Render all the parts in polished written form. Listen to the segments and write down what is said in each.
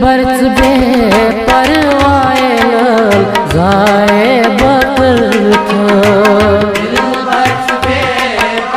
बरस बे परवाए जाए बकर था। दिल बरस बे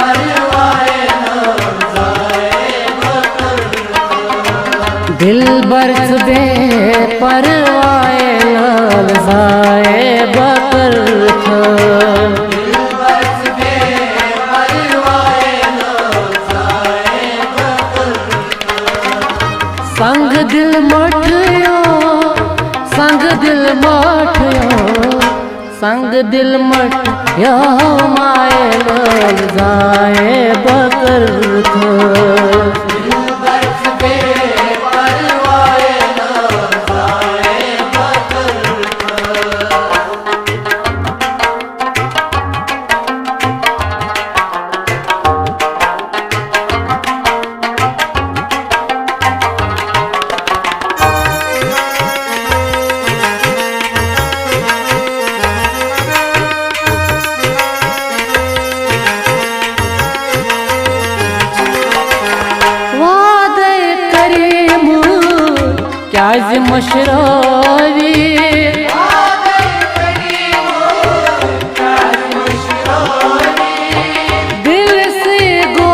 परवाए जाए बकर था। दिल बरस बे परवाए जाए बकर था। संग दिल मठियो संग दिल मठियो संग दिल मठियो माए जाए बकर था। दिल बरस बे परवाए जाए बकर क्या मशरावी दिल से गो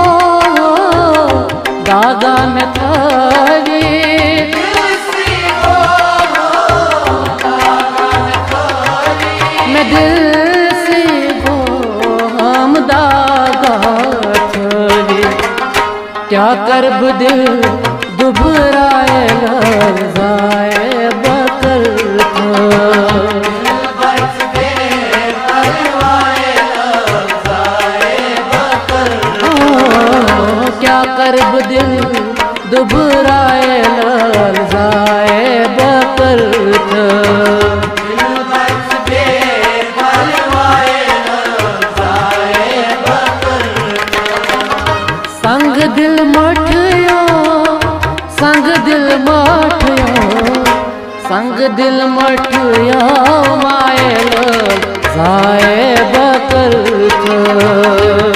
दागा में थावी। मैं दिल से गो हम दागा थावी। क्या करब दिल दुबराए जाए बकर था। दिल बरस बे परवाए जाए बकर था। क्या करब दिल दुबराए जाए बकर था। दिल बरस बे परवाए जाए बकर था। संग दिल मठियो संग दिल मठियो संग दिल मठियो माए जाए बकर था।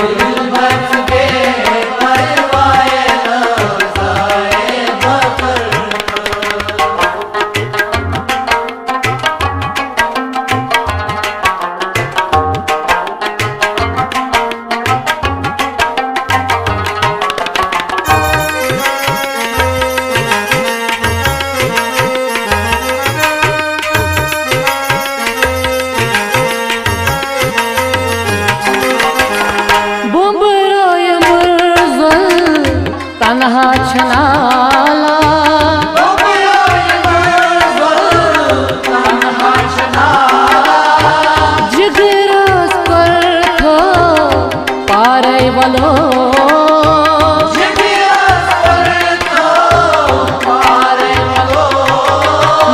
दिल बरस बे परवाए जाए बकर तन्हा छनाला जिगरस कर थो पारे वालो।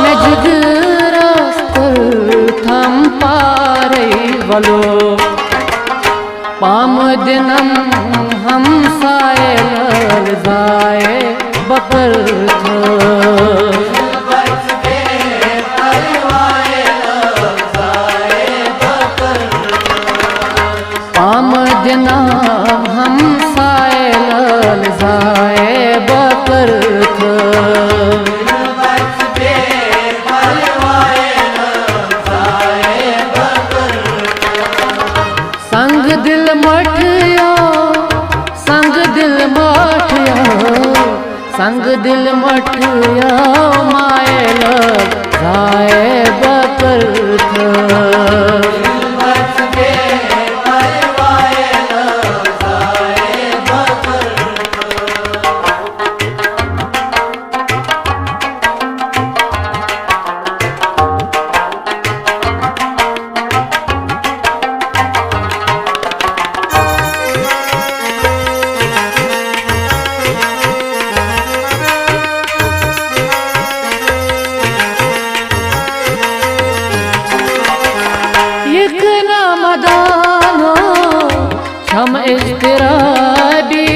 मैं जिगरस कर थम पारे वालो। पाम दिनम हम साए जाए बकर था। दिल बरस बे परवाए जाए बकर था। पाम दिना हम साए जाए बकर था। दिल बरस बे परवाए जाए बकर था। संग दिल मठियो संग दिल मठियो संग दिल मठियो माए जाए बकर था। दिल बरस बे परवाए जाए बकर हम इज़्तिराबी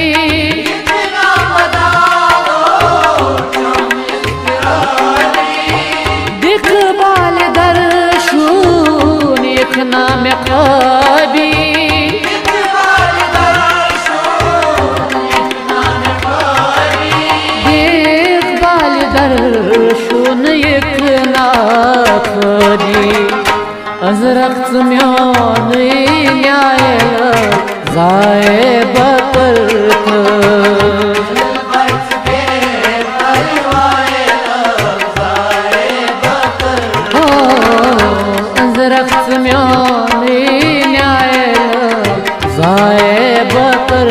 इतना मदानो हम इज़्तिराबी। दिख बाल दर्शून एक नाम ख्वाबी। देख बाल दर्शून अजरक म्योन न्याय जाए बकर अजरक म्योन न्याय जाए बकर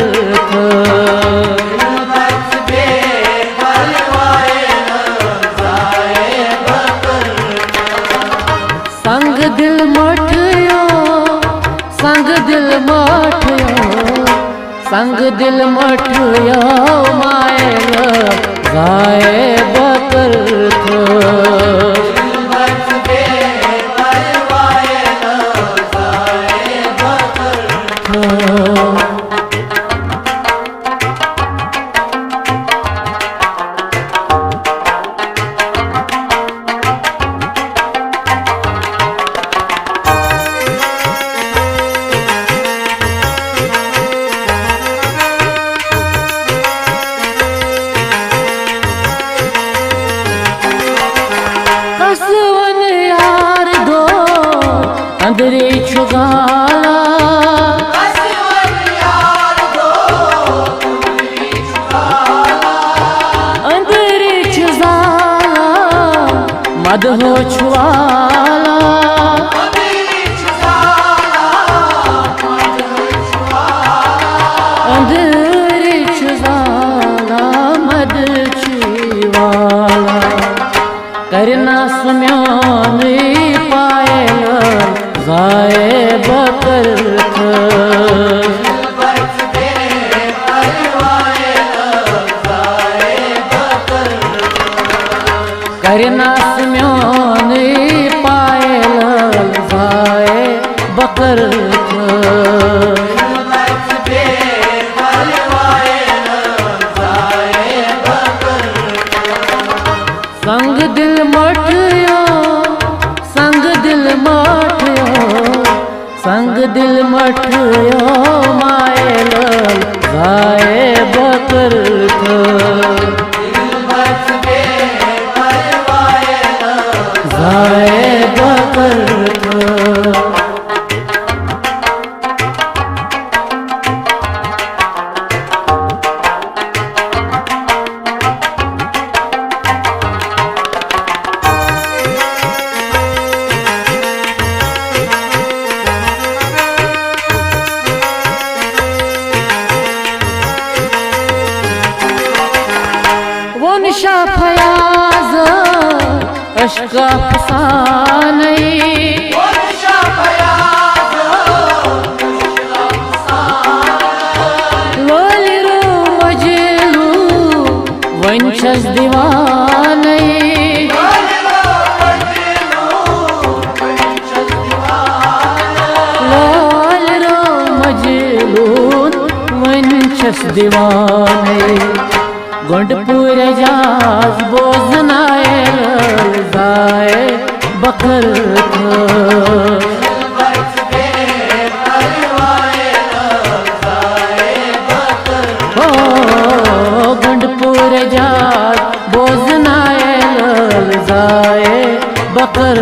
संग दिल मठियो संग दिल मठियो संग दिल मठियो मायल जाए बकर कसवन यार दो अंदरे छुगाला अंदरे छुगाला मद हो छुआला अंदरे छुगाला मद छुआला करना सुम्योन पायल जाए बकर करना सुम्योन पायल जाए बकर संग दिल मठियो संग दिल मठियो संग दिल मठियो मायल जाए बकर जाए बकर वो निशा फयाज अशका फसाने लोली रो मजलू वंशस दीवाने लोल रो मजलू वंशस दीवाने गुंडपुर जाज बोझनाए जाए बकर गुंडपुर जाज बोझनाए जाए बकर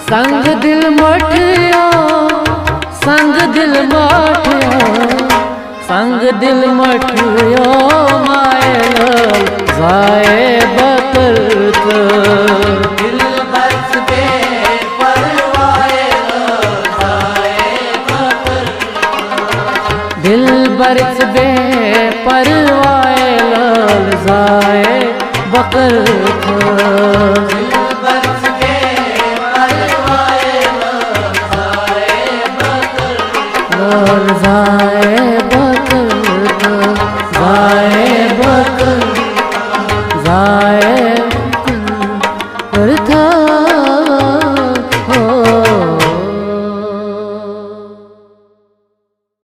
संग दिल मठियो संग दिल मठियो संग दिल मठियो मायल जाए बकर दिल बरस बे परवाए जाए बकर जाए बकर जाए बकर जाए